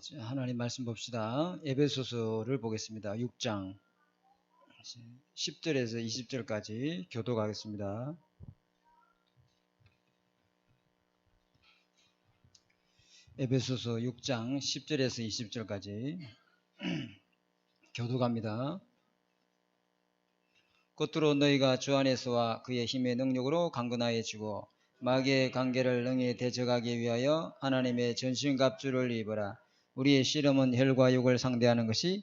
하나님 말씀 봅시다. 에베소서를 보겠습니다. 6장 10절에서 20절까지 교독하겠습니다. 에베소서 6장 10절에서 20절까지 교독합니다. 겉으로 너희가 주 안에서와 그의 힘의 능력으로 강건하여지고 마귀의 관계를 능히 대적하기 위하여 하나님의 전신갑주를 입어라. 우리의 씨름은 혈과 육을 상대하는 것이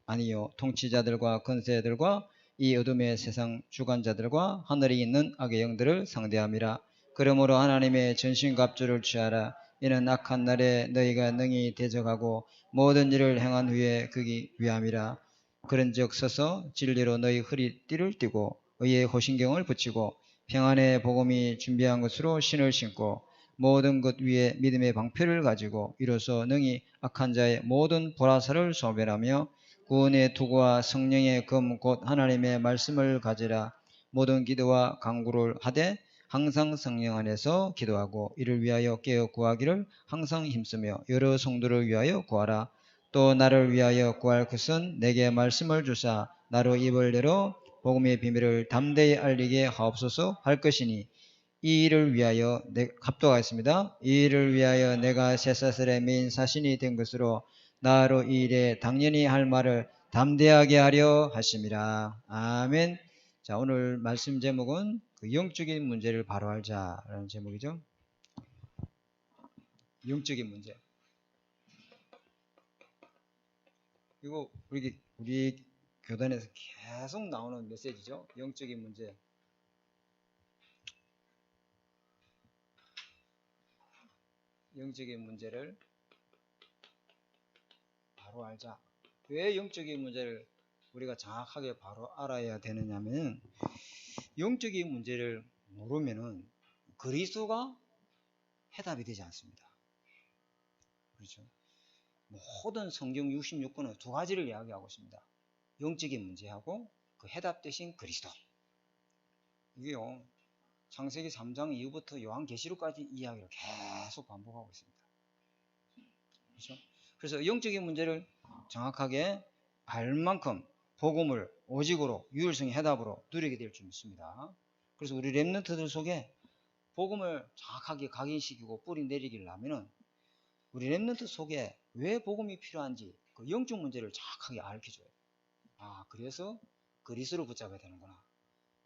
아니요 통치자들과 권세들과 이 어둠의 세상 주관자들과 하늘에 있는 악의 영들을 상대함이라. 그러므로 하나님의 전신갑주를 취하라. 이는 악한 날에 너희가 능히 대적하고 모든 일을 행한 후에 그기 위함이라. 그런즉 서서 진리로 너희 허리띠를 띠고 의의 호신경을 붙이고 평안의 복음이 준비한 것으로 신을 신고 모든 것 위에 믿음의 방패를 가지고 이로써 능히 악한 자의 모든 보라사를 소멸하며 구원의 투구와 성령의 검 곧 하나님의 말씀을 가지라. 모든 기도와 간구를 하되 항상 성령 안에서 기도하고 이를 위하여 깨어 구하기를 항상 힘쓰며 여러 성도를 위하여 구하라. 또 나를 위하여 구할 것은 내게 말씀을 주사 나로 입을 열어 복음의 비밀을 담대히 알리게 하옵소서 할 것이니 이 일을 위하여 합독하겠습니다. 이 일을 위하여 내가 쇠사슬의 메인 사신이 된 것으로 나로 이 일에 당연히 할 말을 담대하게 하려 하심이라. 아멘. 자, 오늘 말씀 제목은 그 영적인 문제를 바로 알자라는 제목이죠. 영적인 문제. 이거 우리 교단에서 계속 나오는 메시지죠. 영적인 문제. 영적인 문제를 바로 알자. 왜 영적인 문제를 우리가 정확하게 바로 알아야 되느냐면 영적인 문제를 모르면은 그리스도가 해답이 되지 않습니다. 그렇죠? 모든 성경 66권은 두 가지를 이야기하고 있습니다. 영적인 문제하고 그 해답 대신 그리스도. 이게요. 창세기 3장 이후부터 요한계시록까지 이야기를 계속 반복하고 있습니다. 그렇죠? 그래서 영적인 문제를 정확하게 알 만큼 복음을 오직으로 유일성의 해답으로 누리게 될 줄 믿습니다. 그래서 우리 렘넌트들 속에 복음을 정확하게 각인시키고 뿌리 내리기를 하면은 우리 렘넌트 속에 왜 복음이 필요한지 그 영적 문제를 정확하게 알려줘요. 아, 그래서 그리스도를 붙잡아야 되는구나.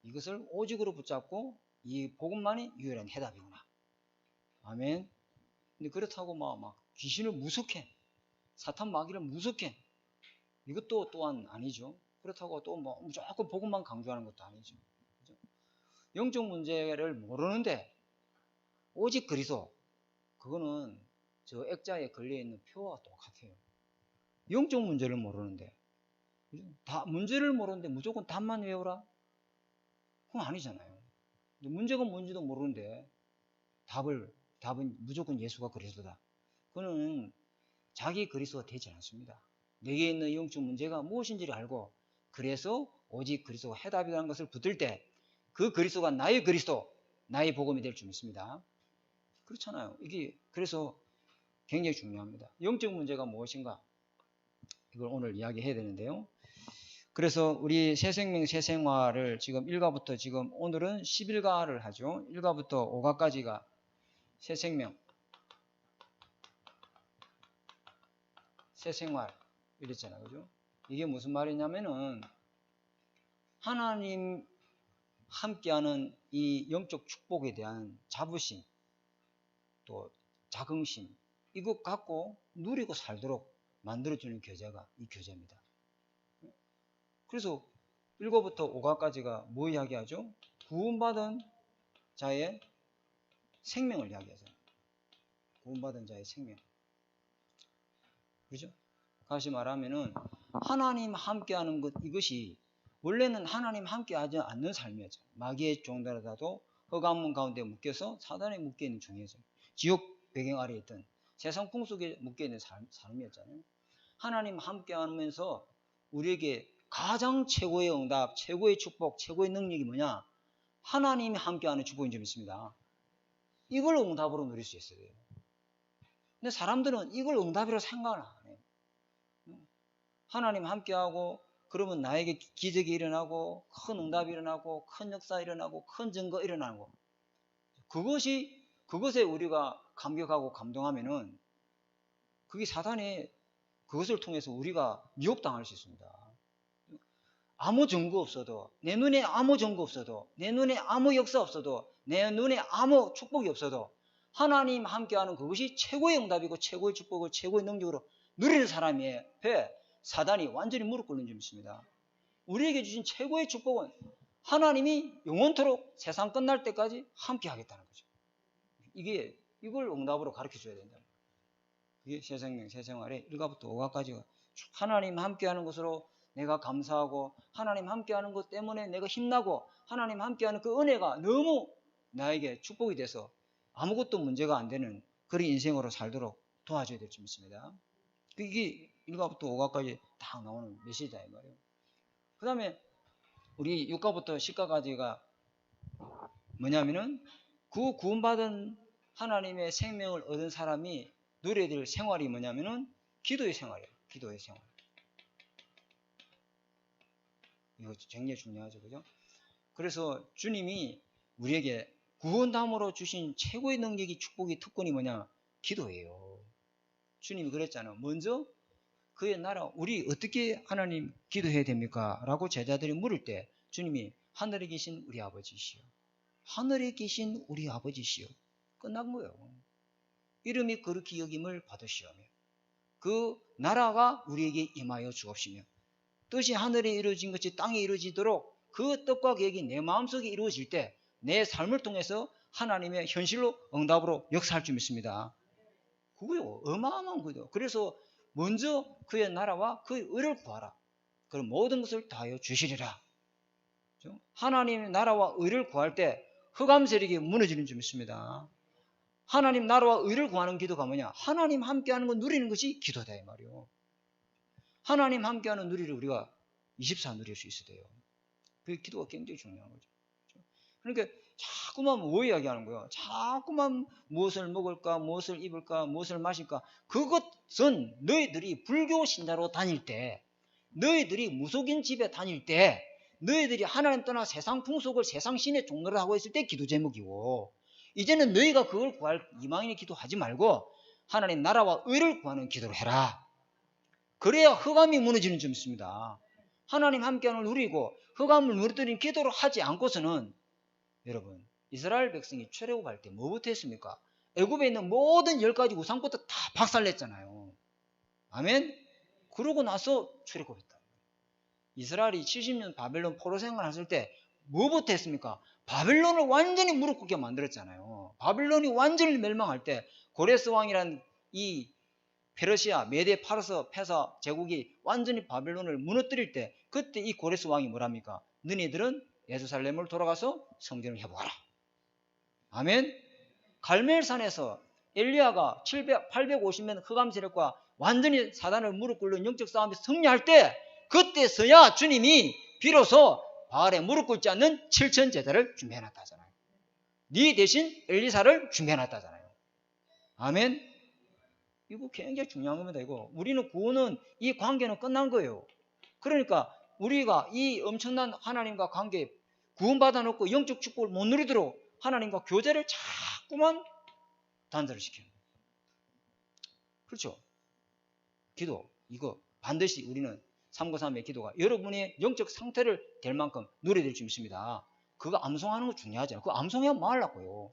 이것을 오직으로 붙잡고 이 복음만이 유일한 해답이구나. 아멘. 근데 그렇다고 막 귀신을 무섭게, 사탄 마귀를 무섭게, 이것도 또한 아니죠. 그렇다고 또 무조건 복음만 강조하는 것도 아니죠. 그렇죠? 영적 문제를 모르는데 오직 그리스도, 그거는 저 액자에 걸려있는 표와 똑같아요. 영적 문제를 모르는데, 다 문제를 모르는데 무조건 답만 외우라? 그건 아니잖아요. 문제가 뭔지도 모르는데 답은 무조건 예수가 그리스도다. 그거는 자기 그리스도가 되지 않습니다. 내게 있는 영적 문제가 무엇인지를 알고 그래서 오직 그리스도가 해답이라는 것을 붙들 때 그 그리스도가 나의 그리스도, 나의 복음이 될 줄 믿습니다. 그렇잖아요. 이게 그래서 굉장히 중요합니다. 영적 문제가 무엇인가? 이걸 오늘 이야기해야 되는데요. 그래서 우리 새생명 새생활을 지금 1가부터 지금 오늘은 11가를 하죠. 1가부터 5가까지가 새생명 새생활 이랬잖아요. 그죠? 이게 무슨 말이냐면은 하나님 함께하는 이 영적 축복에 대한 자부심 또 자긍심 이것 갖고 누리고 살도록 만들어주는 교재가 이 교재입니다. 그래서 1과부터 5과까지가 뭐 이야기하죠? 구원받은 자의 생명을 이야기하죠. 구원받은 자의 생명. 그렇죠? 다시 말하면은 하나님 함께하는 것 이것이 원래는 하나님 함께하지 않는 삶이었죠. 마귀의 종들하다도 흑암문 가운데 묶여서 사단에 묶여있는 종이었죠. 지옥 배경 아래에 있던 세상 풍속에 묶여있는 삶이었잖아요. 하나님 함께하면서 우리에게 가장 최고의 응답, 최고의 축복, 최고의 능력이 뭐냐? 하나님이 함께하는 축복인 줄 믿습니다. 이걸 응답으로 누릴 수 있어야 돼요. 근데 사람들은 이걸 응답이라고 생각을 안 해요. 하나님 함께하고 그러면 나에게 기적이 일어나고 큰 응답이 일어나고 큰 역사 일어나고 큰 증거 일어나고 그것에 우리가 감격하고 감동하면은 그게 사단의 그것을 통해서 우리가 미혹당할 수 있습니다. 아무 증거 없어도 내 눈에 아무 증거 없어도 내 눈에 아무 역사 없어도 내 눈에 아무 축복이 없어도 하나님 함께하는 그것이 최고의 응답이고 최고의 축복을 최고의 능력으로 누리는 사람이 앞에 사단이 완전히 무릎 꿇는 점이 있습니다. 우리에게 주신 최고의 축복은 하나님이 영원토록 세상 끝날 때까지 함께 하겠다는 거죠. 이걸 응답으로 가르쳐 줘야 된다. 이게 새 생명, 새 생활의 1가부터 5가까지가 하나님 함께하는 것으로 내가 감사하고 하나님 함께하는 것 때문에 내가 힘나고 하나님 함께하는 그 은혜가 너무 나에게 축복이 돼서 아무것도 문제가 안 되는 그런 인생으로 살도록 도와줘야 될 점 있습니다. 이게 1가부터 5가까지 다 나오는 메시지다 이 말이에요. 그 다음에 우리 6가부터 10가까지가 뭐냐면은 그 구원받은 하나님의 생명을 얻은 사람이 누려야 될 생활이 뭐냐면은 기도의 생활이에요. 기도의 생활. 이거 굉장히 중요하죠. 그죠? 그래서 주님이 우리에게 구원담으로 주신 최고의 능력이 축복이 특권이 뭐냐? 기도예요. 주님이 그랬잖아요. 먼저 그의 나라 우리 어떻게 하나님 기도해야 됩니까? 라고 제자들이 물을 때 주님이 하늘에 계신 우리 아버지시여 하늘에 계신 우리 아버지시여 끝난 거예요. 이름이 거룩히 여김을 받으시오며 그 나라가 우리에게 임하여 주옵시며 뜻이 하늘에 이루어진 것이 땅에 이루어지도록 그 뜻과 계획이 내 마음속에 이루어질 때 내 삶을 통해서 하나님의 현실로 응답으로 역사할 줄 믿습니다. 그거요. 어마어마한 거죠. 그래서 먼저 그의 나라와 그의 의를 구하라. 그럼 모든 것을 다하여 주시리라. 하나님의 나라와 의를 구할 때 흑암 세력이 무너지는 줄 믿습니다. 하나님 나라와 의를 구하는 기도가 뭐냐? 하나님 함께하는 거 누리는 것이 기도다 이 말이요. 하나님 함께하는 누리를 우리가 24 누릴 수 있어야 돼요. 그 기도가 굉장히 중요한 거죠. 그러니까 자꾸만 뭐 이야기하는 거예요. 자꾸만 무엇을 먹을까, 무엇을 입을까, 무엇을 마실까. 그것은 너희들이 불교 신자로 다닐 때, 너희들이 무속인 집에 다닐 때, 너희들이 하나님 떠나 세상 풍속을 세상 신의 종로를 하고 있을 때 기도 제목이고, 이제는 너희가 그걸 구할 이방인의 기도하지 말고 하나님 나라와 의를 구하는 기도를 해라. 그래야 흑암이 무너지는 점 있습니다. 하나님 함께하는 누리고 흑암을 무너뜨리는 기도를 하지 않고서는 여러분 이스라엘 백성이 출애굽할 때 뭐부터 했습니까? 애굽에 있는 모든 10가지 우상부터 다 박살냈잖아요. 아멘? 그러고 나서 출애굽했다. 이스라엘이 70년 바벨론 포로 생활했을 때 뭐부터 했습니까? 바벨론을 완전히 무릎 꿇게 만들었잖아요. 바벨론이 완전히 멸망할 때 고레스 왕이란 이 페르시아, 메데, 파르스, 페사 제국이 완전히 바벨론을 무너뜨릴 때 그때 이 고레스 왕이 뭐랍니까? 너희들은 예루살렘을 돌아가서 성전을 회복하라. 아멘. 갈멜산에서 엘리야가 850년 흑암 세력과 완전히 사단을 무릎 꿇는 영적 싸움에서 승리할 때 그때서야 주님이 비로소 바알에 무릎 꿇지 않는 7천 제자를 준비해놨다잖아요. 네 대신 엘리사를 준비해놨다잖아요. 아멘. 이거 굉장히 중요한 겁니다. 이거 우리는 구원은 이 관계는 끝난 거예요. 그러니까 우리가 이 엄청난 하나님과 관계 구원받아 놓고 영적 축복을 못 누리도록 하나님과 교제를 자꾸만 단절을 시켜요. 그렇죠? 기도 이거 반드시 우리는 393의 기도가 여러분의 영적 상태를 될 만큼 누려야 될 줄 믿습니다. 그거 암송하는 거 중요하잖아요. 그거 암송하면 뭐 하려고요?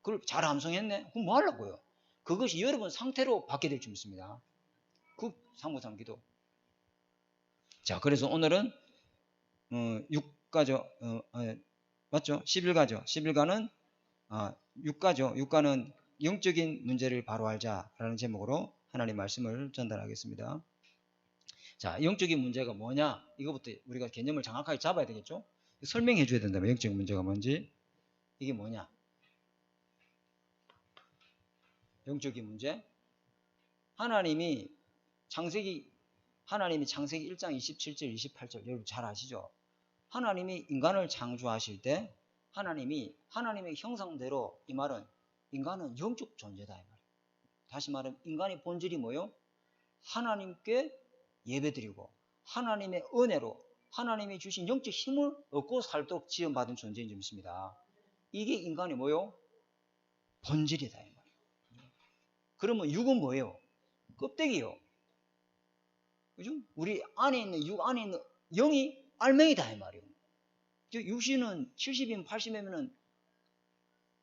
그걸 잘 암송했네? 그럼 뭐 하려고요? 그것이 여러분 상태로 받게 될 줄 믿습니다. 그 393 기도. 자, 그래서 오늘은 6가죠. 맞죠? 11가죠. 11가는 6가죠. 6가는 영적인 문제를 바로 알자라는 제목으로 하나님 말씀을 전달하겠습니다. 자, 영적인 문제가 뭐냐? 이거부터 우리가 개념을 정확하게 잡아야 되겠죠? 설명해 줘야 된다면 영적인 문제가 뭔지. 이게 뭐냐? 영적인 문제. 하나님이 창세기 1장 27절 28절 여러분 잘 아시죠? 하나님이 인간을 창조하실 때 하나님이 하나님의 형상대로 이 말은 인간은 영적 존재다 이 말이에요. 다시 말하면 인간의 본질이 뭐요? 하나님께 예배드리고 하나님의 은혜로 하나님이 주신 영적 힘을 얻고 살도록 지원받은 존재인 줄 믿습니다. 이게 인간의 뭐요? 본질이다 이 말이에요. 그러면 육은 뭐예요? 껍데기요. 그죠? 우리 안에 있는 육 안에 있는 영이 알맹이다 이 말이에요. 육신은 70이면 80이면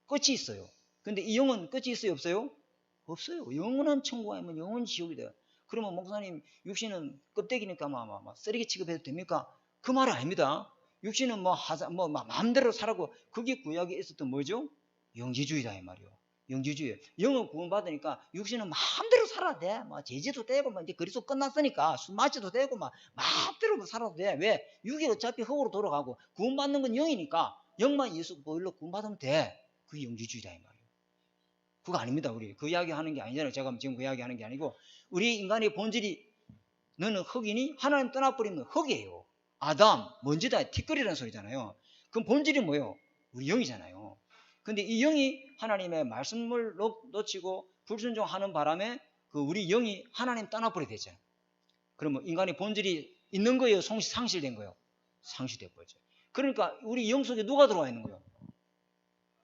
끝이 있어요. 근데 이 영은 끝이 있어요? 없어요? 없어요. 영원한 천국에 있으면 영원 지옥이다. 그러면 목사님 육신은 껍데기니까 쓰레기 취급해도 됩니까? 그 말은 아닙니다. 육신은 마음대로 살라고 그게 구약에 있었던 뭐죠? 영지주의다 이 말이요. 영지주의. 영은 구원받으니까 육신은 마음대로 살아도 돼. 제지도 되고 이제 그리스도 끝났으니까 술 마셔도 되고 마음대로 살아도 돼. 왜? 육이 어차피 흙으로 돌아가고 구원받는 건 영이니까 영만 예수 보일로 구원받으면 돼. 그게 영지주의다 이 말이에요. 그거 아닙니다. 우리 그 이야기 하는 게 아니잖아요. 제가 지금 그 이야기 하는 게 아니고 우리 인간의 본질이 너는 흙이니 하나님 떠나버리면 흙이에요. 아담, 먼지다, 티끌이라는 소리잖아요. 그럼 본질이 뭐예요? 우리 영이잖아요. 근데 이 영이 하나님의 말씀을 놓치고 불순종하는 바람에 그 우리 영이 하나님 떠나버리게 되잖아요. 그러면 인간의 본질이 있는 거예요? 상실된 거예요? 상실돼 버리죠. 그러니까 우리 영 속에 누가 들어와 있는 거예요?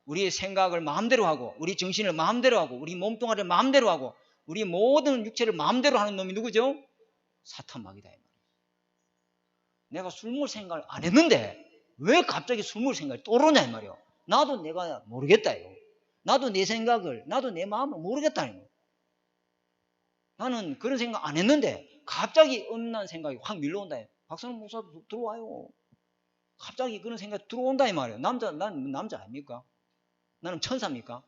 우리의 생각을 마음대로 하고 우리 정신을 마음대로 하고 우리 몸뚱아리를 마음대로 하고 우리 모든 육체를 마음대로 하는 놈이 누구죠? 사탄 마귀다 이 말이에요. 내가 술 먹을 생각을 안 했는데 왜 갑자기 술 먹을 생각이 떠오르냐 이 말이에요. 나도 내가 모르겠다요. 나도 내 생각을 나도 내 마음을 모르겠다는 거예요. 나는 그런 생각 안 했는데 갑자기 음란 생각이 확 밀려온다. 박사님 목사도 들어와요. 갑자기 그런 생각이 들어온다 이 말이에요. 난 남자 아닙니까? 나는 천사입니까?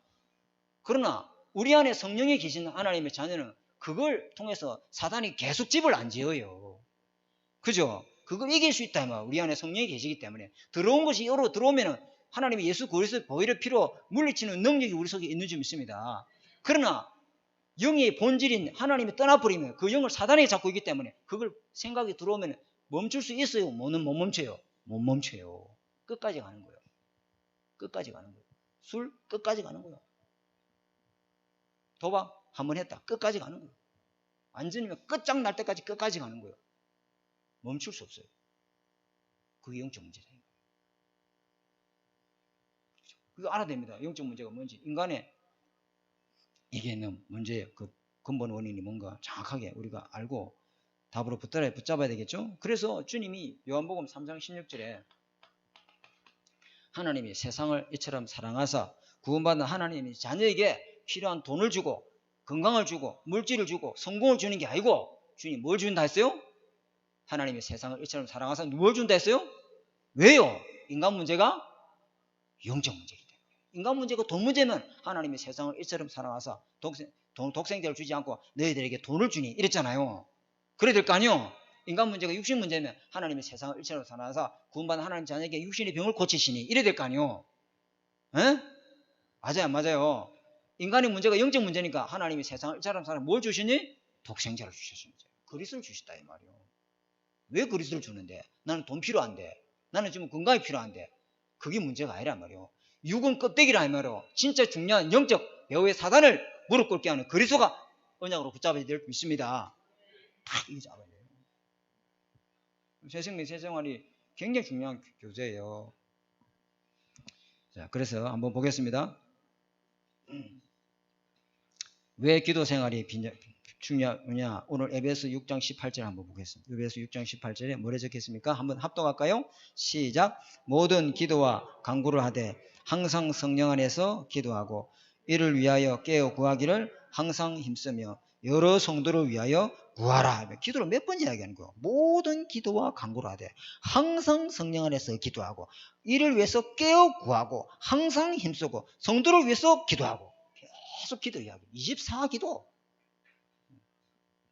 그러나 우리 안에 성령이 계신 하나님의 자녀는 그걸 통해서 사단이 계속 집을 안 지어요. 그죠? 그걸 이길 수 있다 이 말이에요. 우리 안에 성령이 계시기 때문에 들어온 것이 여로 들어오면은 하나님이 예수 그리스도의 보혈의 피로 물리치는 능력이 우리 속에 있는 줄 믿습니다. 그러나 영의 본질인 하나님이 떠나버리면 그 영을 사단이 잡고 있기 때문에 그걸 생각이 들어오면 멈출 수 있어요? 못 멈춰요? 못 멈춰요. 끝까지 가는 거예요. 끝까지 가는 거예요. 술 끝까지 가는 거예요. 도박 한번 했다. 끝까지 가는 거예요. 완전히면 끝장날 때까지 끝까지 가는 거예요. 멈출 수 없어요. 그게 영적 문제다. 그거 알아야 됩니다. 영적 문제가 뭔지. 인간의 이게 있는 문제의 그 근본 원인이 뭔가 정확하게 우리가 알고 답으로 붙잡아야 되겠죠. 그래서 주님이 요한복음 3장 16절에 하나님이 세상을 이처럼 사랑하사 구원받는 하나님이 자녀에게 필요한 돈을 주고 건강을 주고 물질을 주고 성공을 주는 게 아니고 주님이 뭘 준다 했어요? 하나님이 세상을 이처럼 사랑하사 뭘 준다 했어요? 왜요? 인간 문제가 영적 문제이기 때문에. 인간 문제가 돈 문제면 하나님이 세상을 이처럼 사랑하사 독생자를 주지 않고 너희들에게 돈을 주니 이랬잖아요. 그래야 될 거 아니요? 인간 문제가 육신 문제면 하나님이 세상을 일체로 사랑하사 구원받은 하나님 자녀에게 육신의 병을 고치시니 이래야 될 거 아니요? 에? 맞아요. 인간의 문제가 영적 문제니까 하나님이 세상을 일체로 사랑하사 뭘 주시니? 독생자를 주셨습니다. 그리스도를 주셨다 이 말이요. 왜 그리스도를 주는데? 나는 돈 필요한데, 나는 지금 건강이 필요한데, 그게 문제가 아니란 말이요. 육은 껍데기라 이 말이요. 진짜 중요한 영적 배후의 사단을 무릎 꿇게 하는 그리스도가 언약으로 붙잡아야 될 수 있습니다. 딱 이거 잡아야 돼요. 새생명 새생활이 굉장히 중요한 교제예요. 자, 그래서 한번 보겠습니다. 왜 기도 생활이 중요하냐? 오늘 에베소 6장 18절 한번 보겠습니다. 에베소 6장 18절에 뭐래 적혔습니까? 한번 합독할까요? 시작. 모든 기도와 간구를 하되 항상 성령 안에서 기도하고 이를 위하여 깨어 구하기를 항상 힘쓰며 여러 성도를 위하여 구하라. 기도를 몇 번 이야기하는 거예요. 모든 기도와 간구를 하되 항상 성령 안에서 기도하고 이를 위해서 깨어 구하고 항상 힘쓰고 성도를 위해서 기도하고 계속 기도 이야기. 24기도.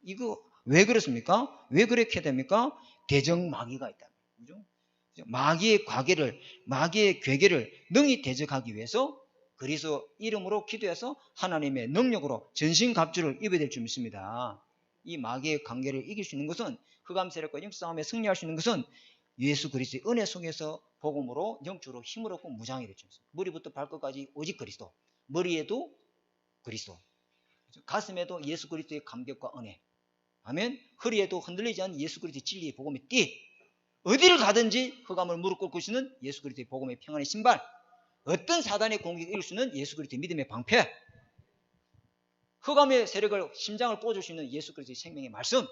이거 왜 그렇습니까? 왜 그렇게 됩니까? 대적마귀가 있다. 그죠? 마귀의 과계를, 마귀의 괴계를 능히 대적하기 위해서 그리스도 이름으로 기도해서 하나님의 능력으로 전신갑주를 입어야 될 줄 믿습니다. 이 마귀의 관계를 이길 수 있는 것은 흑암 세력과 영적 싸움에 승리할 수 있는 것은 예수 그리스도의 은혜 속에서 복음으로 영적으로 힘을 얻고 무장이 될 줄 믿습니다. 머리부터 발끝까지 오직 그리스도, 머리에도 그리스도, 가슴에도 예수 그리스도의 감격과 은혜, 아멘. 허리에도 흔들리지 않는 예수 그리스도의 진리의 복음의 띠. 어디를 가든지 흑암을 무릎 꿇고 있는 예수 그리스도의 복음의 평안의 신발. 어떤 사단의 공격을 이길 수 있는 예수 그리스도의 믿음의 방패. 흑암의 세력을 심장을 꽂을 수 있는 예수 그리스도의 생명의 말씀.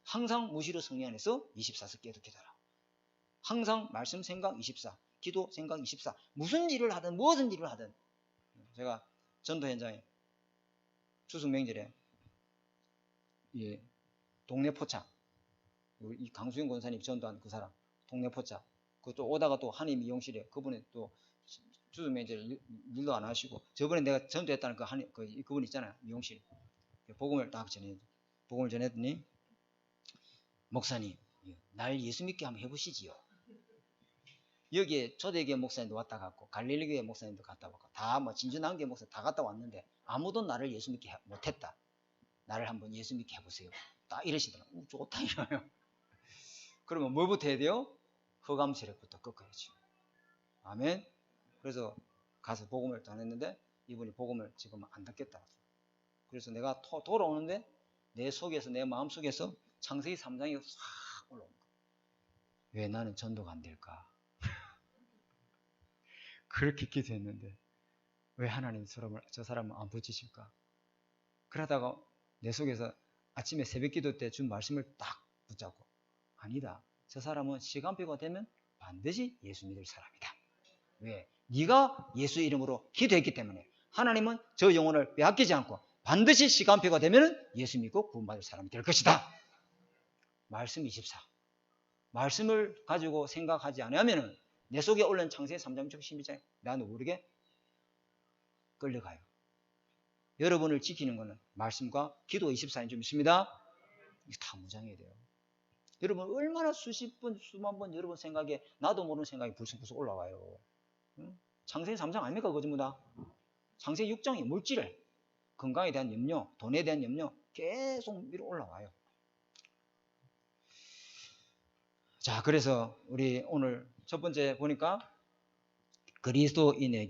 항상 무시로 성령 안에서 24서 깨닫게더라. 항상 말씀 생각 24, 기도 생각 24. 무슨 일을 하든 무엇은 일을 하든. 제가 전도 현장에 추석 명절에 동네 포차, 이 강수영 권사님 전도한 그 사람, 동네 포차, 그또 오다가 또 한인 미용실에 그분이 또 추석 명절에 일도 안 하시고, 저번에 내가 전도했다는 그분 있잖아요, 미용실. 복음을 딱 복음을 전했더니, 목사님, 날 예수 믿게 한번 해보시지요. 여기에 초대교회 목사님도 왔다 갔고, 갈릴리교회 목사님도 갔다 왔고, 다 뭐 진주난교회 목사님 다 갔다 왔는데 아무도 나를 예수 믿게 못했다. 나를 한번 예수 믿게 해보세요. 딱 이러시더라고요. 좋다 이러요. 그러면 뭐부터 해야 돼요? 흑암 세력부터 꺾어야죠. 아멘. 그래서 가서 복음을 전했는데 이분이 복음을 지금 안 듣겠다. 그래서 내가 돌아오는데 내 속에서, 내 마음 속에서 창세기 3장이 확 올라온 거야. 왜 나는 전도가 안 될까? 그렇게 기도했는데 왜 하나님 저 사람을 안 붙이실까? 그러다가 내 속에서 아침에 새벽 기도 때 준 말씀을 딱 붙잡고, 아니다. 저 사람은 시간표가 되면 반드시 예수 믿을 사람이다. 왜? 네가 예수 이름으로 기도했기 때문에 하나님은 저 영혼을 빼앗기지 않고 반드시 시간표가 되면 예수 믿고 구원받을 사람이 될 것이다. 말씀 24. 말씀을 가지고 생각하지 않으면 내 속에 올라온 창세기 3장 12장 나는 모르게 끌려가요. 여러분을 지키는 것은 말씀과 기도 24인 좀 있습니다. 이거 다 무장해야 돼요. 여러분 얼마나 수십 번, 수만 번 여러분 생각에 나도 모르는 생각이 불쑥불쑥 올라와요. 응? 창세기 3장 아닙니까? 그거 전부 다. 창세기 6장이 물질, 건강에 대한 염려, 돈에 대한 염려 계속 위로 올라와요. 자, 그래서 우리 오늘 첫 번째 보니까 그리스도인이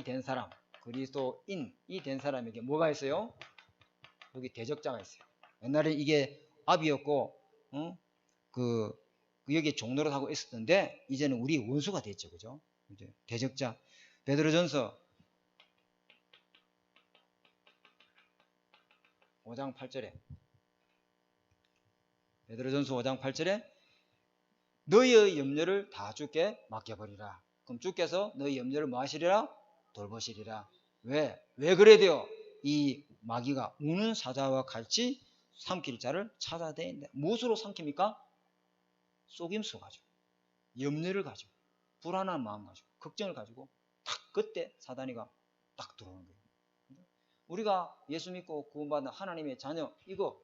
된 사람, 그리스도인이 된 사람에게 뭐가 있어요? 여기 대적자가 있어요. 옛날에 이게 압이었고, 여기 종로를 하고 있었는데, 이제는 우리 원수가 됐죠. 그죠? 이제 대적자. 베드로전서 5장 8절에, 베드로전서 5장 8절에, 너희의 염려를 다 주께 맡겨버리라. 그럼 주께서 너희 염려를 뭐 하시리라? 돌보시리라. 왜 그래야 돼요? 이 마귀가 우는 사자와 같이 삼킬 자를 찾아대는데, 무엇으로 삼킵니까? 속임수 가지고, 염려를 가지고, 불안한 마음 가지고, 걱정을 가지고 딱 그때 사단이가 딱 들어오는 거예요. 우리가 예수 믿고 구원받는 하나님의 자녀, 이거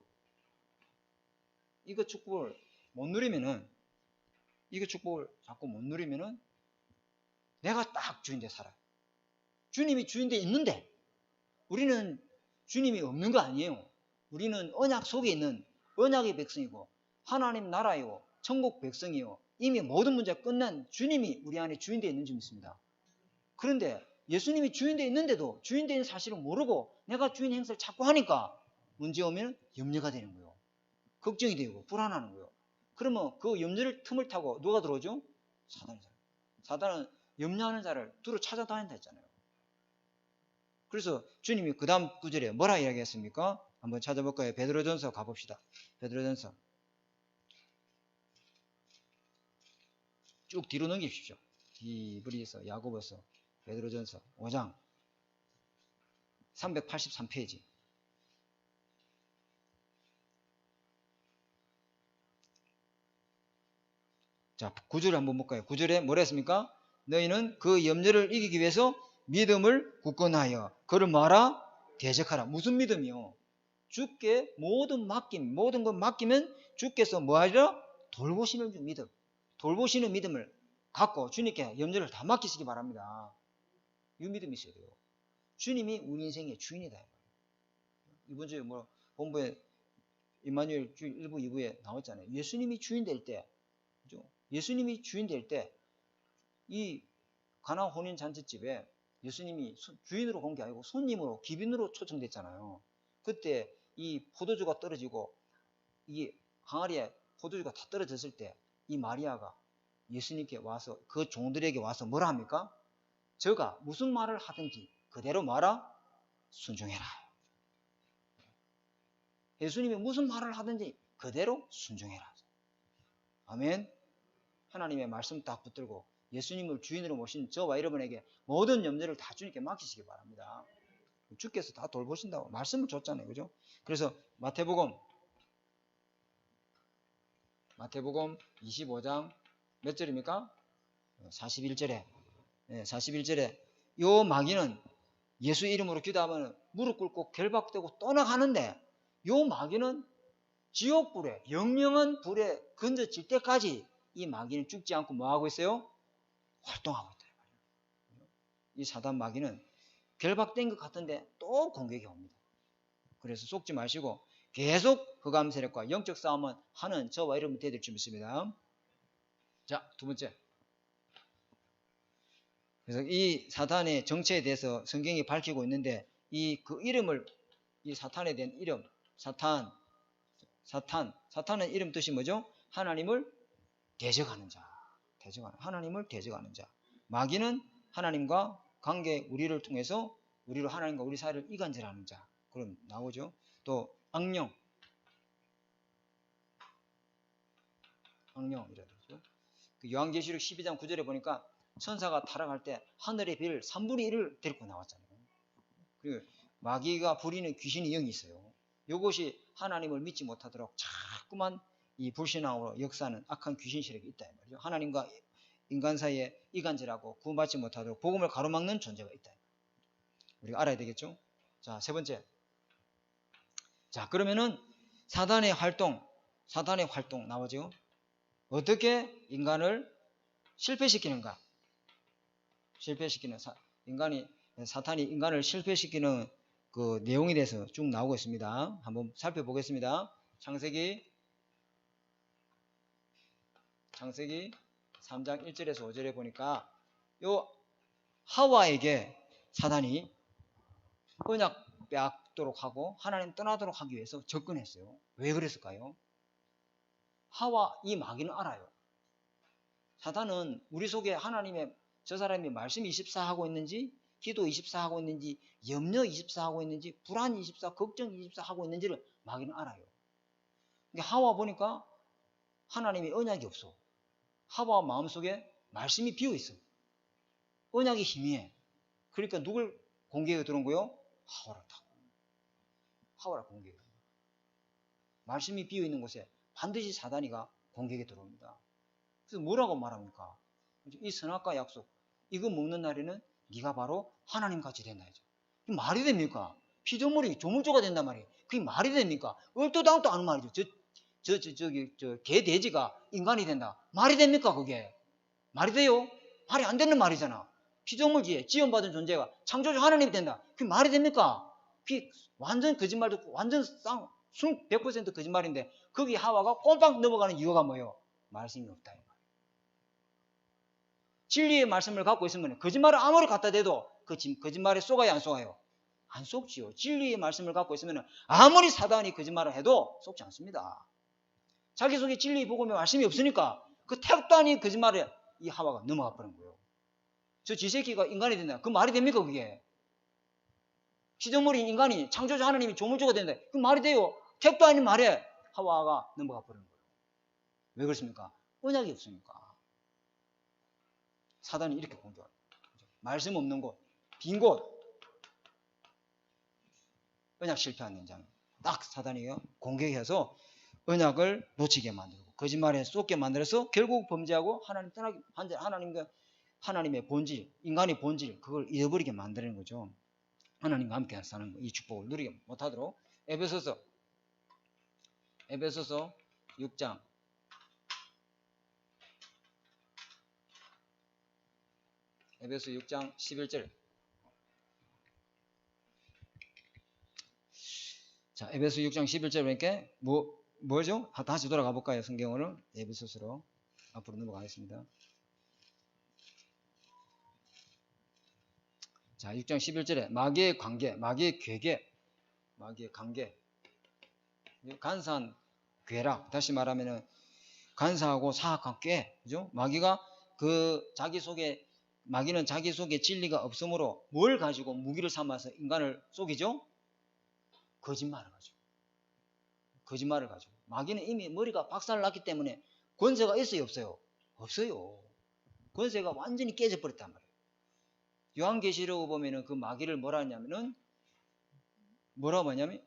축복을 못 누리면은, 이거 축복을 자꾸 못 누리면은 내가 딱 주인돼 살아요. 주님이 주인돼 있는데 우리는 주님이 없는 거 아니에요. 우리는 언약 속에 있는 언약의 백성이고 하나님 나라요, 천국 백성이요, 이미 모든 문제가 끝난 주님이 우리 안에 주인되어 있는 줄 믿습니다. 그런데 예수님이 주인되어 있는데도 주인되어 있는 사실을 모르고 내가 주인 행세를 자꾸 하니까 문제 오면 염려가 되는 거예요. 걱정이 되고 불안하는 거예요. 그러면 그 염려를 틈을 타고 누가 들어오죠? 사단이. 사단은 염려하는 자를 두루 찾아다닌다 했잖아요. 그래서 주님이 그 다음 구절에 뭐라 이야기했습니까? 한번 찾아볼까요? 베드로전서 가봅시다. 베드로전서 쭉 뒤로 넘기십시오. 히브리서, 야고보서, 베드로전서 5장 383페이지. 자, 9절 한번 볼까요? 9절에 뭐라 했습니까? 너희는 그 염려를 이기기 위해서 믿음을 굳건하여 그를 뭐하라? 대적하라. 무슨 믿음이요? 주께 모든 것 맡기면 주께서 뭐하리라? 돌보시는 믿음. 돌보시는 믿음을 갖고 주님께 염려를 다 맡기시기 바랍니다. 이 믿음이 있어야 돼요. 주님이 우리 인생의 주인이다. 이번 주에 본부에 임마누엘 1부, 2부에 나왔잖아요. 예수님이 주인 될 때, 그죠? 예수님이 주인 될 때, 이 가나 혼인 잔치집에 예수님이 주인으로 온 게 아니고 손님으로, 귀빈으로 초청됐잖아요. 그때 이 포도주가 떨어지고 이 항아리에 포도주가 다 떨어졌을 때 이 마리아가 예수님께 와서 그 종들에게 와서 뭐라 합니까? 저가 무슨 말을 하든지 그대로 말아 순종해라. 예수님이 무슨 말을 하든지 그대로 순종해라. 아멘. 하나님의 말씀 딱 붙들고 예수님을 주인으로 모신 저와 여러분에게 모든 염려를 다 주님께 맡기시기 바랍니다. 주께서 다 돌보신다고 말씀을 줬잖아요. 그죠? 그래서 마태복음 25장 몇 절입니까? 41절에 41절에 요 마귀는 예수 이름으로 기도하면 무릎 꿇고 결박되고 떠나가는데 요 마귀는 지옥불에 영영한 불에 건져질 때까지 이 마귀는 죽지 않고 뭐하고 있어요? 활동하고 있다. 이 사단 마귀는 결박된 것 같은데 또 공격이 옵니다. 그래서 속지 마시고 계속 흑암 세력과 영적 싸움은 하는 저와 여러분 되될 줄 믿습니다. 자, 두 번째. 그래서 이 사탄의 정체에 대해서 성경이 밝히고 있는데 이 그 이름을 이 사탄에 대한 이름 사탄은 이름 뜻이 뭐죠? 하나님을 대적하는 자. 하나님을 대적하는 자. 마귀는 하나님과 관계 우리를 통해서 우리로 하나님과 우리 사이를 이간질하는 자. 그럼 나오죠. 또 악령 이라죠. 그 요한계시록 12장 9절에 보니까 천사가 타락할 때 하늘의 별 3분의 1을 데리고 나왔잖아요. 그리고 마귀가 부리는 귀신의 영이 있어요. 이것이 하나님을 믿지 못하도록 자꾸만 이 불신앙으로 역사하는 악한 귀신 세력이 있다. 말이죠. 하나님과 인간 사이에 이간질하고 구원받지 못하도록 복음을 가로막는 존재가 있다. 우리가 알아야 되겠죠. 자, 세 번째. 자, 그러면은 사단의 활동 나오죠. 어떻게 인간을 실패시키는가? 사탄이 인간을 실패시키는 그 내용에 대해서 쭉 나오고 있습니다. 한번 살펴보겠습니다. 창세기 3장 1절에서 5절에 보니까 요 하와에게 사단이 언약 빼앗도록 하고 하나님 떠나도록 하기 위해서 접근했어요. 왜 그랬을까요? 하와 이 마귀는 알아요. 사단은 우리 속에 하나님의 저 사람이 말씀 24 하고 있는지 기도 24 하고 있는지 염려 24 하고 있는지 불안 24 걱정 24 하고 있는지를 마귀는 알아요. 그러니까 하와 보니까 하나님의 언약이 없어. 하와 마음속에 말씀이 비어있어. 언약이 희미해. 그러니까 누굴 공격해 들어온 거요? 하와를 공격해. 말씀이 비어있는 곳에 반드시 사단이가 공격에 들어옵니다. 그래서 뭐라고 말합니까? 이 선악과 약속 이거 먹는 날에는 네가 바로 하나님같이 된다. 이게 말이 됩니까? 피조물이 조물조가 된단 말이에요. 그게 말이 됩니까? 얼토당토 않은 말이죠. 개 돼지가 인간이 된다. 말이 됩니까 그게? 말이 돼요? 말이 안 되는 말이잖아. 피조물지에 지원받은 존재가 창조주 하나님이 된다. 그게 말이 됩니까? 그게 완전 거짓말도 완전 100% 거짓말인데 거기 하와가 꼼빡 넘어가는 이유가 뭐예요? 말씀이 없다. 진리의 말씀을 갖고 있으면 거짓말을 아무리 갖다 대도 그 거짓말에 속아요 안 속아요? 안 속지요. 진리의 말씀을 갖고 있으면 아무리 사단이 거짓말을 해도 속지 않습니다. 자기 속에 진리의 복음의 말씀이 없으니까 그 택도 아닌 거짓말에 이 하와가 넘어가 버린 거예요. 저 지새끼가 인간이 된다. 그 말이 됩니까 그게? 피조물인 인간이 창조주 하나님이 조물주가 된다. 그 말이 돼요? 택도 아닌 말에 하와가 넘어가 버린 거예요. 왜 그렇습니까? 언약이 없으니까. 사단이 이렇게 공격합니다. 말씀 없는 곳, 빈 곳, 언약 실패하는 자는 딱 사단이 공격해서 언약을 놓치게 만들고 거짓말에 쏟게 만들어서 결국 범죄하고 하나님 떠나기 하나님의 본질, 인간의 본질 그걸 잃어버리게 만드는 거죠. 하나님과 함께 사는 이 축복을 누리게 못하도록 에베소서 6장 11절. 자, 에베소 6장 11절 보니까 뭐죠? 다시 돌아가 볼까요? 성경으로 에베소서로 앞으로 넘어가겠습니다. 자, 6장 11절에 마귀의 관계, 마귀의 괴계, 마귀의 관계. 간사한 괴락. 다시 말하면은 간사하고 사악한 꾀. 그죠? 마귀가 마귀는 자기 속에 진리가 없으므로 뭘 가지고 무기를 삼아서 인간을 속이죠? 거짓말을 가지고. 거짓말을 가지고. 마귀는 이미 머리가 박살났기 때문에 권세가 있어요, 없어요? 없어요. 권세가 완전히 깨져버렸단 말이에요. 요한계시록 보면은 그 마귀를 뭐라 하냐면은, 뭐라고 하냐면,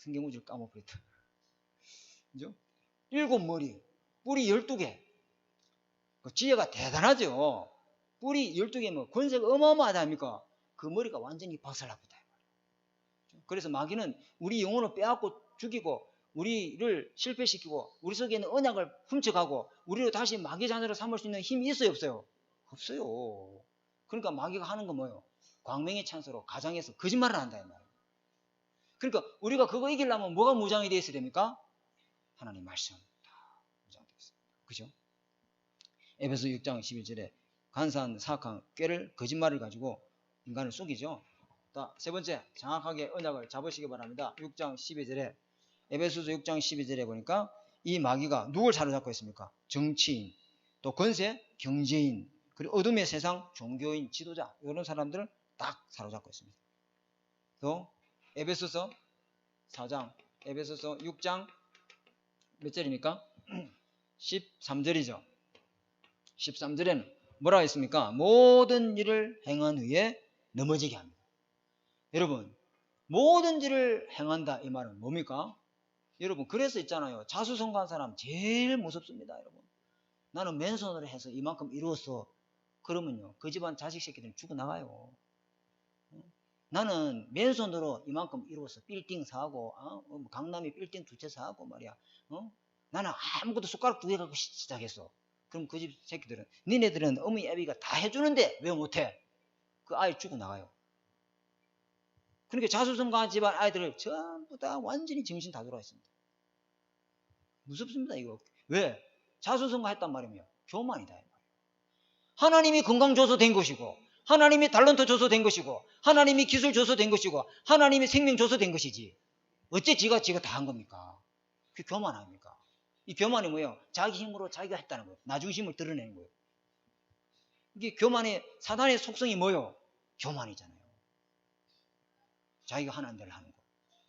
성경문제를 까먹어버렸다. 그죠? 7머리, 뿔이 12개. 그 지혜가 대단하죠. 뿔이 12개면 권세가 어마어마하다 아닙니까? 그 머리가 완전히 박살났다. 그래서 마귀는 우리 영혼을 빼앗고 죽이고 우리를 실패시키고 우리 속에 있는 언약을 훔쳐가고 우리를 다시 마귀 자녀로 삼을 수 있는 힘이 있어요, 없어요? 없어요. 그러니까 마귀가 하는 건 뭐예요? 광명의 찬스로 가장해서 거짓말을 한다 이 말이에요. 그러니까 우리가 그거 이기려면 뭐가 무장이 되어 있어야 됩니까? 하나님 말씀 다 무장되어 있습니다. 그죠? 에베소 6장 11절에 간사한 사악한 꾀를 거짓말을 가지고 인간을 속이죠. 세 번째, 정확하게 언약을 잡으시기 바랍니다. 6장 12절에 에베소서 6장 12절에 보니까 이 마귀가 누굴 사로잡고 있습니까? 정치인, 또 권세, 경제인, 그리고 어둠의 세상 종교인, 지도자 이런 사람들을 딱 사로잡고 있습니다. 또 에베소서 4장, 에베소서 6장 몇 절입니까? 13절이죠. 13절에는 뭐라고 했습니까? 모든 일을 행한 후에 넘어지게 합니다. 여러분, 모든 일을 행한다 이 말은 뭡니까? 여러분, 그래서 있잖아요. 자수성가한 사람 제일 무섭습니다. 여러분, 나는 맨손으로 해서 이만큼 이루었어. 그러면요, 그 집안 자식 새끼들은 죽어나가요. 나는 맨손으로 이만큼 이루었어. 빌딩 사고, 강남에 빌딩 2채 사고 말이야. 나는 아무것도 숟가락 2개 갖고 시작했어. 그럼 그 집 새끼들은, 니네들은 어머니 애비가 다 해주는데 왜 못해? 그 아이 죽어나가요. 그러니까 자수성가한 집안 아이들을 전부 다 완전히 정신 다 돌아 있습니다. 무섭습니다, 이거. 왜? 자수성가했단 말이며 교만이다. 하나님이 건강 줘서 된 것이고, 하나님이 달란트 줘서 된 것이고, 하나님이 기술 줘서 된 것이고, 하나님이 생명 줘서 된 것이지. 어째 지가 다 한 겁니까? 그게 교만 아닙니까? 이 교만이 뭐예요? 자기 힘으로 자기가 했다는 거예요. 나중심을 드러내는 거예요. 이게 교만의 사단의 속성이 뭐예요? 교만이잖아요. 자기가 하나님 대로 하는 거.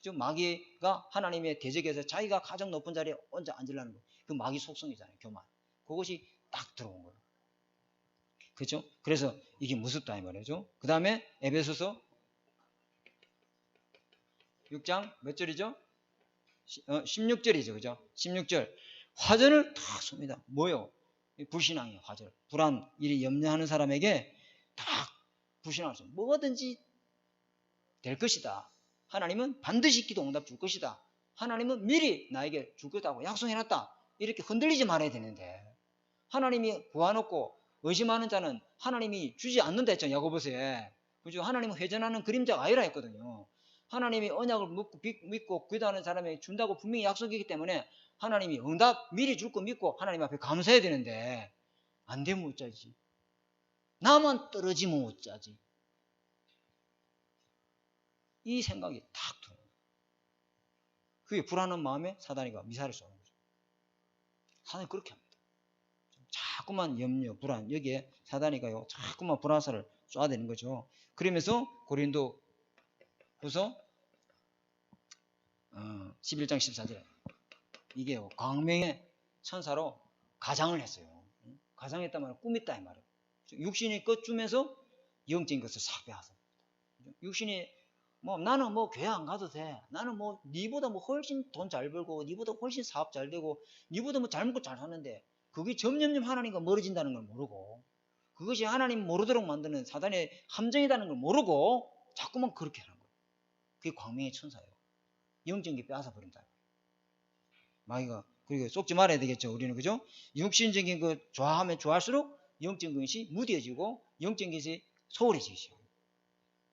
즉 마귀가 하나님의 대적에서 자기가 가장 높은 자리에 혼자 앉으려는 거. 그 마귀 속성이잖아요. 교만. 그것이 딱 들어온 거예요. 그렇죠? 그래서 이게 무섭다 이 말이죠. 그 다음에 에베소서 6장 몇 절이죠? 16절이죠. 그죠? 16절. 화전을 다 쏩니다. 뭐요? 불신앙이에요. 화전. 불안, 일이 염려하는 사람에게 다 불신앙을 쏩니다. 뭐든지 될 것이다. 하나님은 반드시 기도 응답 줄 것이다. 하나님은 미리 나에게 줄 것이라고 약속해놨다. 이렇게 흔들리지 말아야 되는데 하나님이 구워놓고 의심하는 자는 하나님이 주지 않는다 했죠. 야고보서에. 그죠? 하나님은 회전하는 그림자가 아니라 했거든요. 하나님이 언약을 믿고 기도하는 사람에게 준다고 분명히 약속이기 때문에 하나님이 응답 미리 줄 거 믿고 하나님 앞에 감사해야 되는데 안 되면 어쩌지? 나만 떨어지면 어쩌지? 이 생각이 탁 들어요. 그게 불안한 마음에 사단이가 미사를 쏘는 거죠. 사단이 그렇게 합니다. 자꾸만 염려, 불안, 여기에 사단이가요, 자꾸만 불화살을 쏴야 되는 거죠. 그러면서 고린도후서 11장 14절에 이게 광명의 천사로 가장을 했어요. 가장했단 말은 꿈있다 이 말이에요. 육신이 끝쯤에서 영적인 것을 싹 빼앗아. 육신이 나는 교회 안 가도 돼. 나는 니보다 훨씬 돈 잘 벌고 니보다 훨씬 사업 잘 되고 니보다 잘 먹고 잘 사는데 그게 점점점 하나님과 멀어진다는 걸 모르고 그것이 하나님 모르도록 만드는 사단의 함정이라는 걸 모르고 자꾸만 그렇게 하는 거예요. 그게 광명의 천사예요. 영적인 게 빼앗아 버린다. 마귀가 그리고 속지 말아야 되겠죠. 우리는 그죠? 육신적인 거 좋아하면 좋아할수록 영적인 것이 무뎌지고 영적인 것이 소홀해지죠.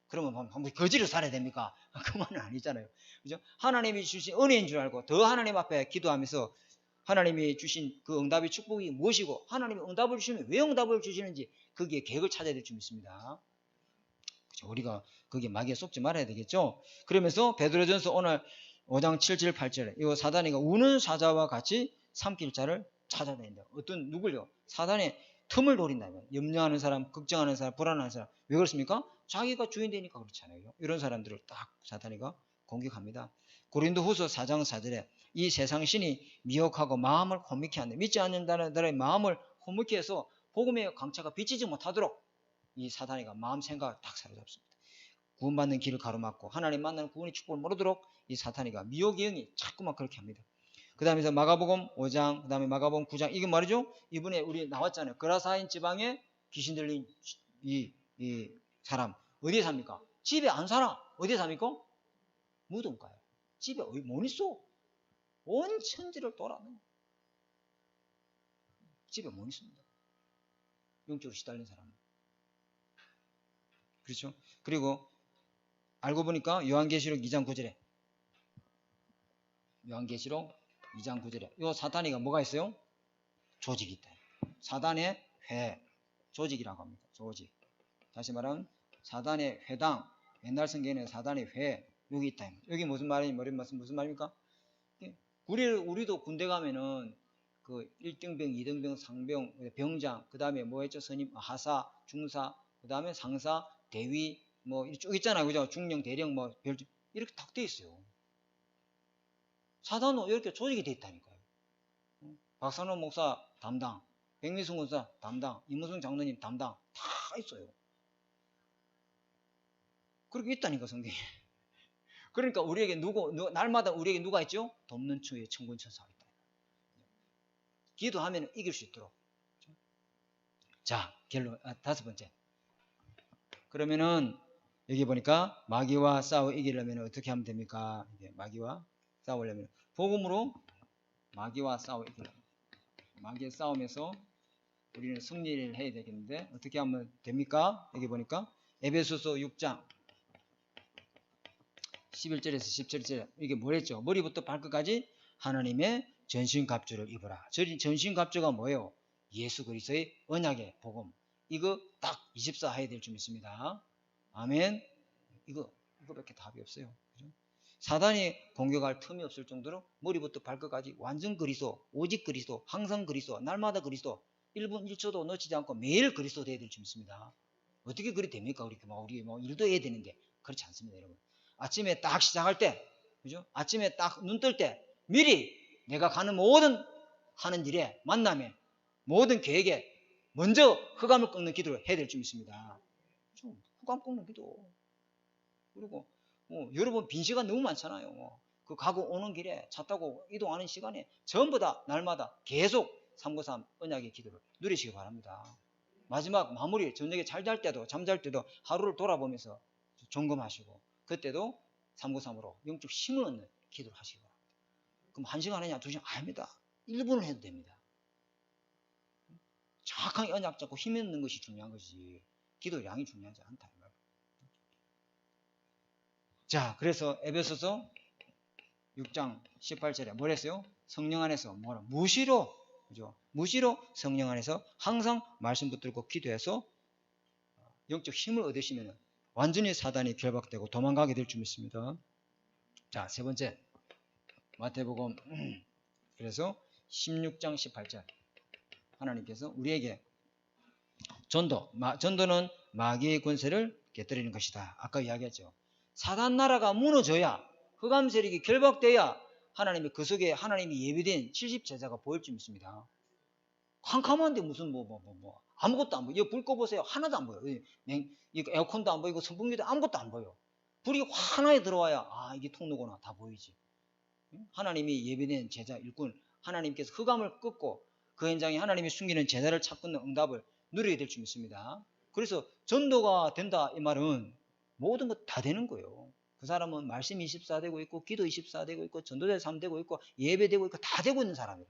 그러면 한번 거지로 살아야 됩니까? 그 말은 아니잖아요. 그죠? 하나님이 주신 은혜인 줄 알고 더 하나님 앞에 기도하면서 하나님이 주신 그 응답의 축복이 무엇이고 하나님이 응답을 주시면 왜 응답을 주시는지 거기에 계획을 찾아야 될 줄 믿습니다. 우리가 거기에 마귀에 속지 말아야 되겠죠. 그러면서 베드로전서 오늘 5장 7절 8절에 이 사단이가 우는 사자와 같이 삼킬 자를 찾아다닌다. 어떤 누굴요? 사단의 틈을 노린다. 염려하는 사람, 걱정하는 사람, 불안한 사람. 왜 그렇습니까? 자기가 주인 되니까 그렇잖아요. 이런 사람들을 딱 사단이가 공격합니다. 고린도후서 4장 4절에 이 세상 신이 미혹하고 마음을 혼미케 한다. 믿지 않는 자들의 마음을 혼미케 해서 복음의 강차가 비치지 못하도록 이 사단이가 마음 생각을 딱 사로잡습니다. 구원받는 길을 가로막고 하나님 만나는 구원의 축복을 모르도록 이 사탄이가 미혹의 영이 자꾸만 그렇게 합니다. 그 다음에 마가복음 5장, 그 다음에 마가복음 9장, 이게 말이죠. 이번에 우리 나왔잖아요. 그라사인 지방에 귀신 들린 이 사람 어디에 삽니까? 집에 안 살아. 어디에 삽니까? 무덤가요. 집에 못 있어. 온 천지를 돌아다녀. 집에 못 있습니다. 영적으로 시달린 사람은. 그렇죠? 그리고 알고 보니까 요한계시록 2장 9절에 요한계시록 2장 9절에 요 사탄이가 뭐가 있어요? 조직이 있다. 사단의 회, 조직이라고 합니다. 조직. 다시 말하면 사단의 회당, 옛날 성경에는 사단의 회, 여기 있다. 여기 무슨 말입니까? 우리도 군대 가면은 그 1등병, 2등병, 상병, 병장, 그 다음에 뭐 했죠? 선임, 하사, 중사, 그 다음에 상사, 대위, 뭐 쭉 있잖아요. 그죠? 중령, 대령, 뭐 별주 이렇게 딱 돼 있어요. 사단은 이렇게 조직이 돼 있다니까요. 박상호 목사 담당, 백미순 목사 담당, 임무승 장로님 담당 다 있어요. 그렇게 있다니까 성경에. 그러니까 우리에게 날마다 우리에게 누가 있죠? 돕는 주의 천군 천사가 있다. 기도하면 이길 수 있도록. 자, 결론 다섯 번째. 그러면은 여기 보니까 마귀와 싸워 이기려면 어떻게 하면 됩니까? 마귀와 싸우려면 복음으로 마귀와 싸워 이기려면 마귀의 싸움에서 우리는 승리를 해야 되겠는데 어떻게 하면 됩니까? 여기 보니까 에베소서 6장 11절에서 17절 이게 뭐랬죠? 머리부터 발끝까지 하나님의 전신갑주를 입어라. 전신갑주가 뭐예요? 예수 그리스도의 언약의 복음. 이거 딱 24 해야 될 줄 믿습니다. 아멘. 이거밖에 답이 없어요. 그죠? 사단이 공격할 틈이 없을 정도로 머리부터 발끝까지 완전 그리스도, 오직 그리스도, 항상 그리스도, 날마다 그리스도, 1분 1초도 놓치지 않고 매일 그리스도 돼야 될 줄 믿습니다. 어떻게 그리 됩니까? 우리 일도 해야 되는데 그렇지 않습니다, 여러분. 아침에 딱 시작할 때, 그죠? 아침에 딱 눈 뜰 때 미리 내가 가는 모든 하는 일에 만남에 모든 계획에 먼저 흑암을 꺾는 기도를 해야 될 줄 믿습니다. 흑암 꺾는 기도. 그리고 여러분 빈 시간 너무 많잖아요. 그 가고 오는 길에 차 타고 이동하는 시간에 전부 다 날마다 계속 393 언약의 기도를 누리시기 바랍니다. 마지막 마무리 저녁에 잘 잘 때도 잠잘 때도 하루를 돌아보면서 점검하시고 그때도 393으로 영적 힘을 얻는 기도를 하시기 바랍니다. 그럼 1시간 하냐 2시간 아닙니다. 1분을 해도 됩니다. 정확하게 언약 잡고 힘 있는 것이 중요한 것이지 기도 양이 중요하지 않다. 자, 그래서 에베소서 6장 18절에 뭘 했어요? 성령 안에서 무시로, 그죠? 무시로 성령 안에서 항상 말씀 붙들고 기도해서 영적 힘을 얻으시면 완전히 사단이 결박되고 도망가게 될 줄 믿습니다. 자, 세 번째 마태복음 그래서 16장 18절 하나님께서 우리에게 전도는 마귀의 권세를 깨뜨리는 것이다. 아까 이야기했죠. 사단 나라가 무너져야 흑암 세력이 결박돼야 하나님의 그 속에 하나님이 예비된 70제자가 보일 줄 믿습니다. 캄캄한데 무슨 아무것도 안 보여. 이거 불 꺼보세요. 하나도 안 보여. 이거 에어컨도 안 보이고 선풍기도 아무것도 안 보여. 불이 환하게 들어와야 이게 통로구나 다 보이지. 하나님이 예비된 제자 일꾼 하나님께서 흑암을 끄고 그 현장에 하나님이 숨기는 제자를 찾고 있는 응답을 누리게 될 줄 믿습니다. 그래서 전도가 된다 이 말은 모든 것 다 되는 거예요. 그 사람은 말씀 24 되고 있고 기도 24 되고 있고 전도자 3 되고 있고 예배 되고 있고 다 되고 있는 사람이에요.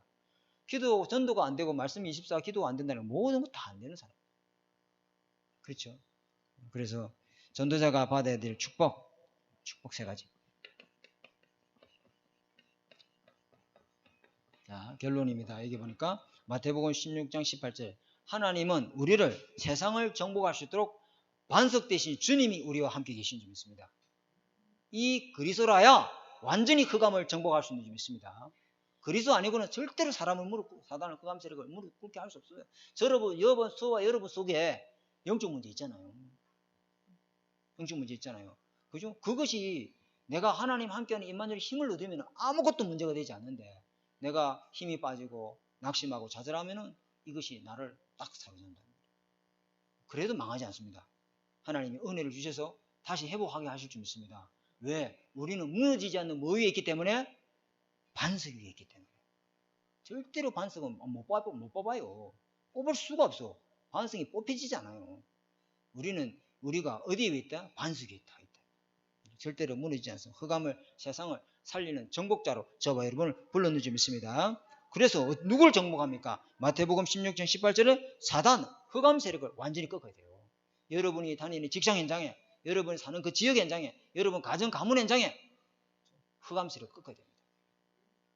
기도 전도가 안 되고 말씀 24 기도가 안 된다는 모든 것 다 안 되는 사람. 그렇죠? 그래서 전도자가 받아야 될 축복 세 가지. 자, 결론입니다. 여기 보니까 마태복음 16장 18절 하나님은 우리를 세상을 정복할 수 있도록 반석 대신 주님이 우리와 함께 계신 줄 믿습니다. 이 그리스도라야 완전히 흑암을 정복할 수 있는 줄 믿습니다. 그리스도 아니고는 절대로 사단을 흑암 세력을 무릎 꿇게 할 수 없어요. 저와 여러분 속에 영적 문제 있잖아요. 영적 문제 있잖아요. 그죠? 그것이 내가 하나님 함께하는 임마누엘 힘을 얻으면 아무것도 문제가 되지 않는데, 내가 힘이 빠지고 낙심하고 좌절하면은 이것이 나를 딱 사로잡는다. 그래도 망하지 않습니다. 하나님이 은혜를 주셔서 다시 회복하게 하실 줄 믿습니다. 왜? 우리는 무너지지 않는 뭐 위에 있기 때문에? 반석 위에 있기 때문에. 절대로 반석은 못 뽑아요. 뽑을 수가 없어. 반석이 뽑혀지잖아요. 우리가 어디에 있다? 반석에 있다. 절대로 무너지지 않습니다. 흑암을, 세상을 살리는 정복자로 저와 여러분을 불렀는 줄 믿습니다. 그래서 누굴 정복합니까? 마태복음 16장 18절에 사단, 흑암 세력을 완전히 꺾어야 돼요. 여러분이 다니는 직장 현장에, 여러분이 사는 그 지역 현장에, 여러분 가정 가문 현장에 흑암 세력을 꺾어야 됩니다.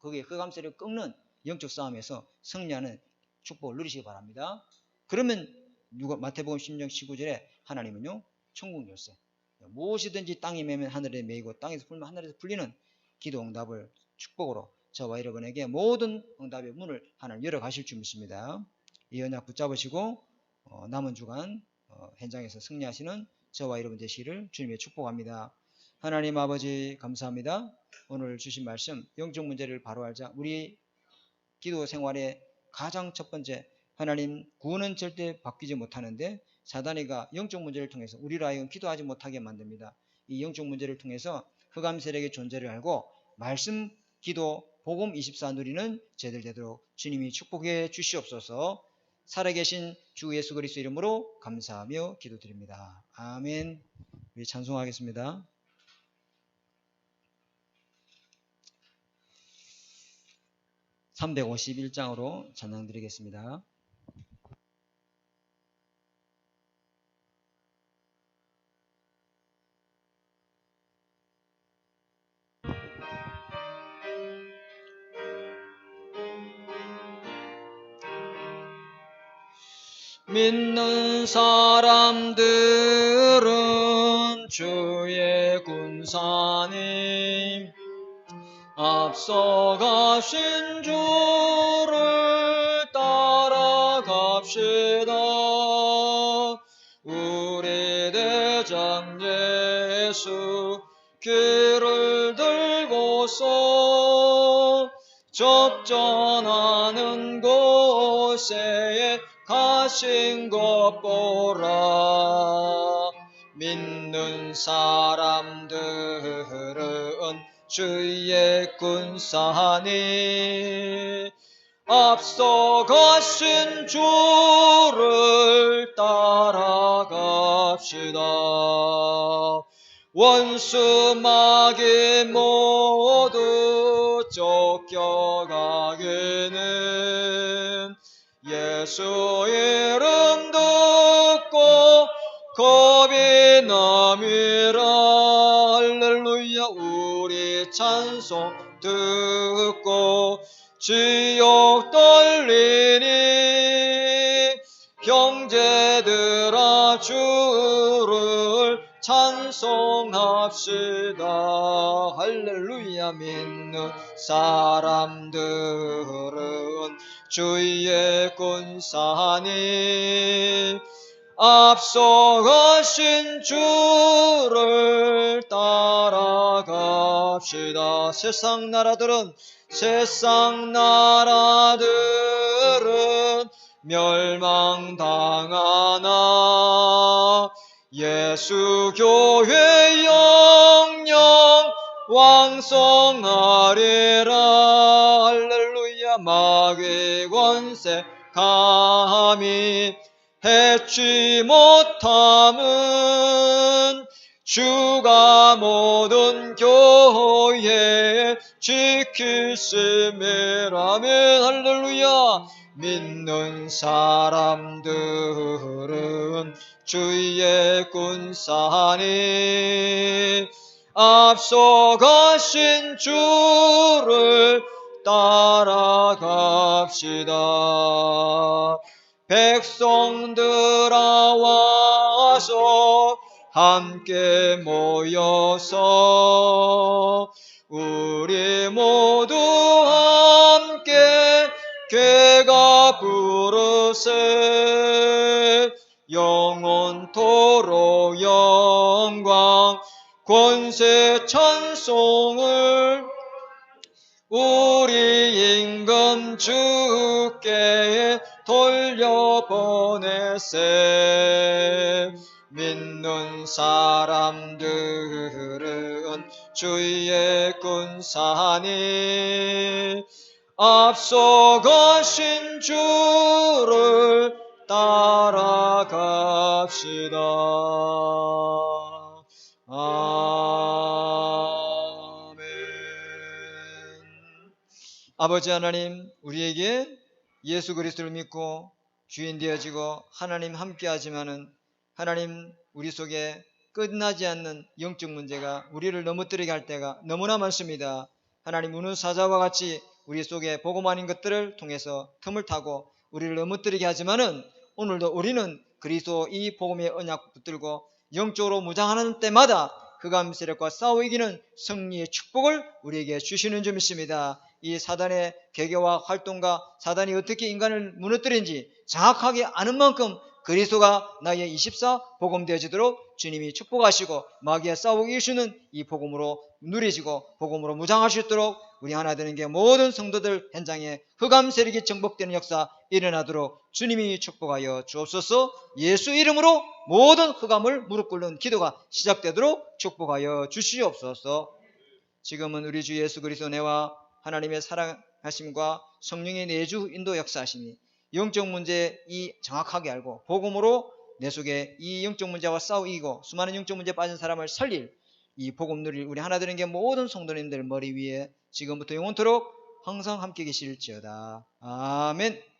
거기에 흑암 세력을 꺾는 영적 싸움에서 승리하는 축복을 누리시기 바랍니다. 그러면 마태복음 16장 19절에 하나님은요, 천국 열쇠, 무엇이든지 땅에 매면 하늘에 매이고 땅에서 풀면 하늘에서 풀리는 기도 응답을 축복으로 저와 여러분에게 모든 응답의 문을 하나님 열어가실 줄 믿습니다. 이 언약 붙잡으시고 남은 주간 현장에서 승리하시는 저와 여러분 되시기를 주님의 축복합니다. 하나님 아버지 감사합니다. 오늘 주신 말씀, 영적 문제를 바로 알자. 우리 기도 생활의 가장 첫 번째, 하나님 구원은 절대 바뀌지 못하는데 사단이가 영적 문제를 통해서 우리로 하여금 기도하지 못하게 만듭니다. 이 영적 문제를 통해서 흑암 세력의 존재를 알고 말씀, 기도, 복음 24 누리는 제들 되도록 주님이 축복해 주시옵소서. 살아계신 주 예수 그리스도 이름으로 감사하며 기도드립니다. 아멘. 우리 찬송하겠습니다. (351장으로) 찬양 드리겠습니다. 믿는 사람들은 주의 군사님 앞서가신 주를 따라갑시다. 우리 대장 예수 귀를 들고서 접전하는 곳에 가신 것 보라. 믿는 사람들은 주의 군사니 앞서가신 주를 따라갑시다. 원수 마귀 모두 쫓겨가기는 예수 이름 듣고 겁이 남이라. 할렐루야. 우리 찬송 듣고 지옥 떨리니 형제들아 주를 찬송합시다. 할렐루야. 믿는 사람들은 주의 군사니 앞서가신 주를 따라갑시다. 세상 나라들은 멸망당하나 예수 교회 영영 왕성하리라. 할렐루야. 마귀 권세 감히 해치 못함은 주가 모든 교회 지키심이라면. 할렐루야. 믿는 사람들은 주의 군사니 앞서가신 주를 따라갑시다. 백성들아 와서 함께 모여서 우리 모두 함께 괴가 부르세 영원토록 영광 권세 찬송을 우리 임금 주께 돌려보내세 믿는 사람들은 주의 군사니 앞서가신 주를 따라갑시다. 아멘. 아버지 하나님, 우리에게 예수 그리스도를 믿고 주인 되어지고 하나님 함께하지만은 하나님 우리 속에 끝나지 않는 영적 문제가 우리를 넘어뜨리게 할 때가 너무나 많습니다. 하나님 우는 사자와 같이 우리 속에 복음 아닌 것들을 통해서 틈을 타고 우리를 넘어뜨리게 하지만은 오늘도 우리는 그리스도 이 복음의 언약 붙들고 영적으로 무장하는 때마다 흑암 세력과 싸워 이기는 승리의 축복을 우리에게 주시는 줄 믿습니다. 이 사단의 계계와 활동과 사단이 어떻게 인간을 무너뜨린지 정확하게 아는 만큼 그리스도가 나의 24 복음 되어지도록 주님이 축복하시고 마귀와 싸우고 이기시는 이 복음으로 누리지고 복음으로 무장할 수 있도록 우리 하나 되는 게 모든 성도들 현장에 흑암 세력이 정복되는 역사 일어나도록 주님이 축복하여 주옵소서. 예수 이름으로 모든 흑암을 무릎 꿇는 기도가 시작되도록 축복하여 주시옵소서. 지금은 우리 주 예수 그리스도 내와 하나님의 사랑하심과 성령의 내주 인도 역사하심이 영적 문제 이 정확하게 알고 복음으로 내 속에 이 영적 문제와 싸워 이기고 수많은 영적 문제에 빠진 사람을 살릴 이 복음 누릴 우리 하나 되는 게 모든 성도님들 머리 위에 지금부터 영원토록 항상 함께 계실지어다. 아멘.